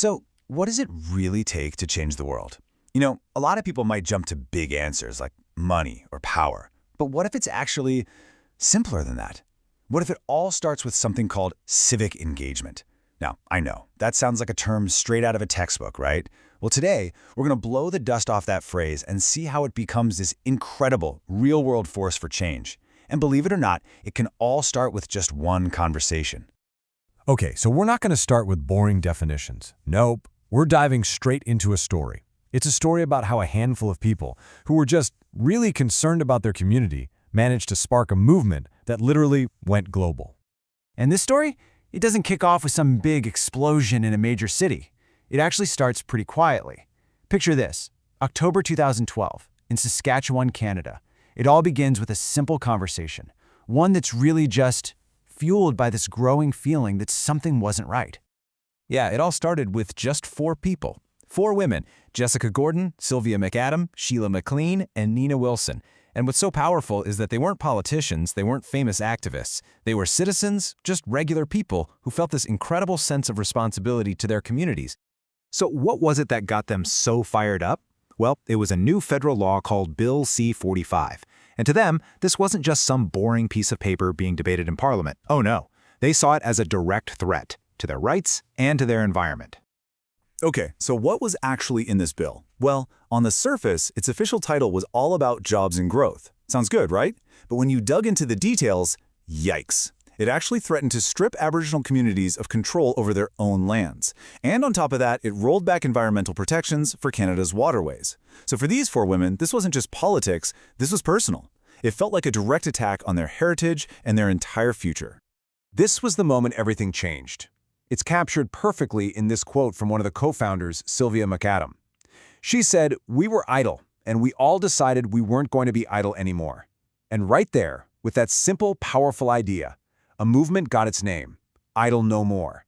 So, what does it really take to change the world? A lot of people might jump to big answers like money or power. But what if it's actually simpler than that? What if it all starts with something called civic engagement? Now, I know, that sounds like a term straight out of a textbook, right? Well, today, we're going to blow the dust off that phrase and see how it becomes this incredible, real-world force for change. And believe it or not, it can all start with just one conversation. Okay, so we're not going to start with boring definitions. Nope, we're diving straight into a story. It's a story about how a handful of people who were just really concerned about their community managed to spark a movement that literally went global. And this story, it doesn't kick off with some big explosion in a major city. It actually starts pretty quietly. Picture this, October 2012, in Saskatchewan, Canada. It all begins with a simple conversation, one that's really just fueled by this growing feeling that something wasn't right. Yeah, it all started with just 4 people. 4 women, Jessica Gordon, Sylvia McAdam, Sheila McLean, and Nina Wilson. And what's so powerful is that they weren't politicians, they weren't famous activists. They were citizens, just regular people who felt this incredible sense of responsibility to their communities. So what was it that got them so fired up? Well, it was a new federal law called Bill C-45. And to them, this wasn't just some boring piece of paper being debated in Parliament. Oh no, they saw it as a direct threat to their rights and to their environment. Okay, so what was actually in this bill? Well, on the surface, its official title was all about jobs and growth. Sounds good, right? But when you dug into the details, yikes. It actually threatened to strip Aboriginal communities of control over their own lands. And on top of that, it rolled back environmental protections for Canada's waterways. So for these 4 women, this wasn't just politics, this was personal. It felt like a direct attack on their heritage and their entire future. This was the moment everything changed. It's captured perfectly in this quote from one of the co-founders, Sylvia McAdam. She said, "We were idle, and we all decided we weren't going to be idle anymore." And right there, with that simple, powerful idea, a movement got its name, Idle No More.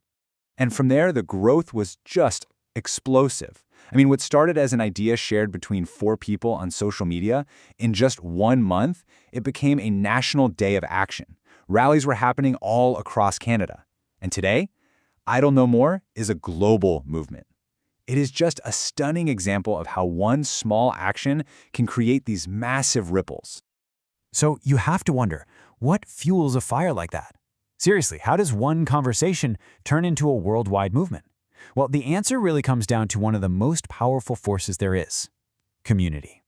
And from there, the growth was just explosive. I mean, what started as an idea shared between 4 people on social media, in just 1 month, it became a national day of action. Rallies were happening all across Canada. And today, Idle No More is a global movement. It is just a stunning example of how one small action can create these massive ripples. So you have to wonder, what fuels a fire like that? Seriously, how does one conversation turn into a worldwide movement? Well, the answer really comes down to one of the most powerful forces there is: community.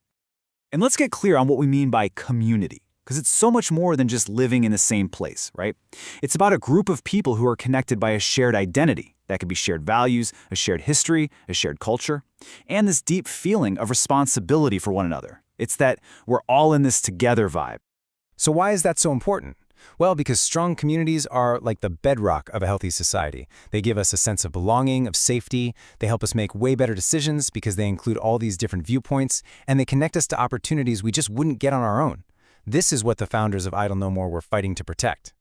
And let's get clear on what we mean by community, because it's so much more than just living in the same place, right? It's about a group of people who are connected by a shared identity. That could be shared values, a shared history, a shared culture, and this deep feeling of responsibility for one another. It's that we're all in this together vibe. So why is that so important? Well, because strong communities are like the bedrock of a healthy society. They give us a sense of belonging, of safety. They help us make way better decisions because they include all these different viewpoints, and they connect us to opportunities we just wouldn't get on our own. This is what the founders of Idle No More were fighting to protect.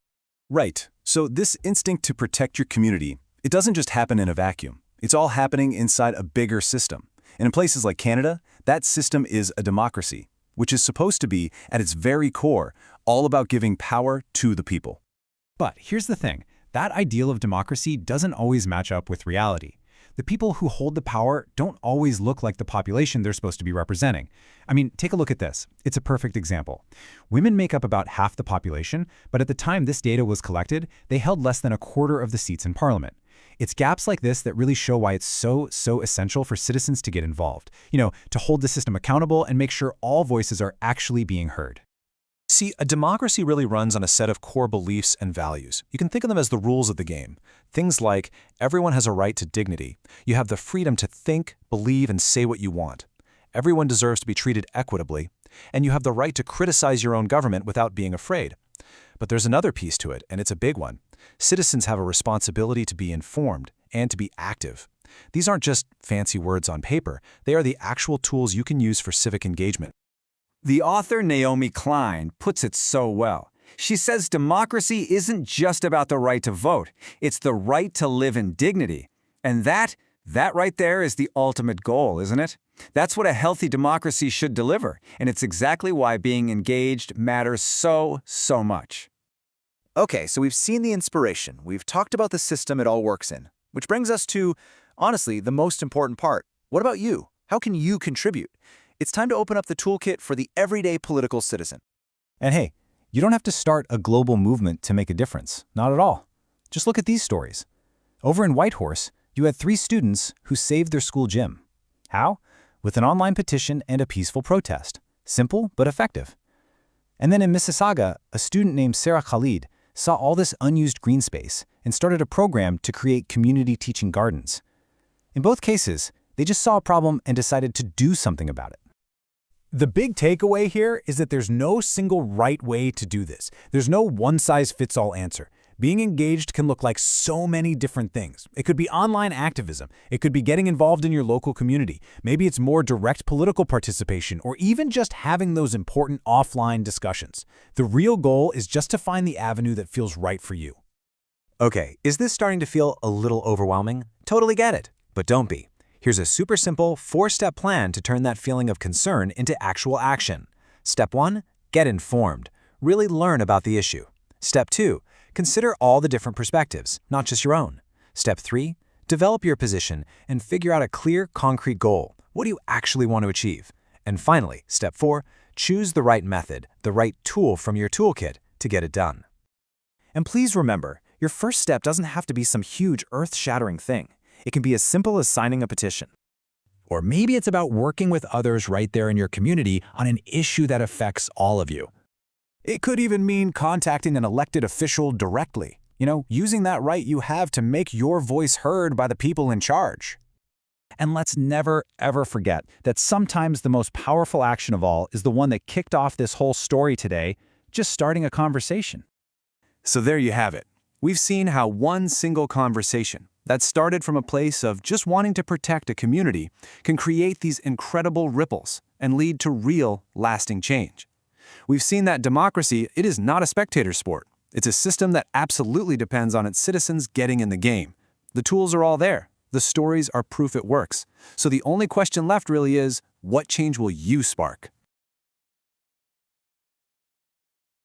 Right. So this instinct to protect your community, it doesn't just happen in a vacuum. It's all happening inside a bigger system. And in places like Canada, that system is a democracy, which is supposed to be, at its very core, all about giving power to the people. But here's the thing, that ideal of democracy doesn't always match up with reality. The people who hold the power don't always look like the population they're supposed to be representing. I mean, take a look at this. It's a perfect example. Women make up about half the population, but at the time this data was collected, they held less than a quarter of the seats in Parliament. It's gaps like this that really show why it's so essential for citizens to get involved. To hold the system accountable and make sure all voices are actually being heard. See, a democracy really runs on a set of core beliefs and values. You can think of them as the rules of the game. Things like everyone has a right to dignity. You have the freedom to think, believe, and say what you want. Everyone deserves to be treated equitably. And you have the right to criticize your own government without being afraid. But there's another piece to it, and it's a big one. Citizens have a responsibility to be informed and to be active. These aren't just fancy words on paper. They are the actual tools you can use for civic engagement. The author Naomi Klein puts it so well. She says democracy isn't just about the right to vote. It's the right to live in dignity. And that right there is the ultimate goal, isn't it? That's what a healthy democracy should deliver. And it's exactly why being engaged matters so much. Okay, so we've seen the inspiration. We've talked about the system it all works in. Which brings us to, Honestly, the most important part. What about you? How can you contribute? It's time to open up the toolkit for the everyday political citizen. And hey, you don't have to start a global movement to make a difference. Not at all. Just look at these stories. Over in Whitehorse, you had 3 students who saved their school gym. How? With an online petition and a peaceful protest. Simple, but effective. And then in Mississauga, a student named Sarah Khalid saw all this unused green space and started a program to create community teaching gardens. In both cases, they just saw a problem and decided to do something about it. The big takeaway here is that there's no single right way to do this. There's no one-size-fits-all answer. Being engaged can look like so many different things. It could be online activism. It could be getting involved in your local community. Maybe it's more direct political participation, or even just having those important offline discussions. The real goal is just to find the avenue that feels right for you. Okay, is this starting to feel a little overwhelming? Totally get it, but don't be. Here's a super simple 4-step plan to turn that feeling of concern into actual action. Step 1, get informed. Really learn about the issue. Step 2, consider all the different perspectives, not just your own. Step 3, develop your position and figure out a clear, concrete goal. What do you actually want to achieve? And finally, step 4, choose the right method, the right tool from your toolkit to get it done. And please remember, your first step doesn't have to be some huge, earth-shattering thing. It can be as simple as signing a petition. Or maybe it's about working with others right there in your community on an issue that affects all of you. It could even mean contacting an elected official directly. Using that right you have to make your voice heard by the people in charge. And let's never, ever forget that sometimes the most powerful action of all is the one that kicked off this whole story today, just starting a conversation. So there you have it. We've seen how one single conversation that started from a place of just wanting to protect a community can create these incredible ripples and lead to real, lasting change. We've seen that democracy, it is not a spectator sport. It's a system that absolutely depends on its citizens getting in the game. The tools are all there. The stories are proof it works. So the only question left really is, what change will you spark?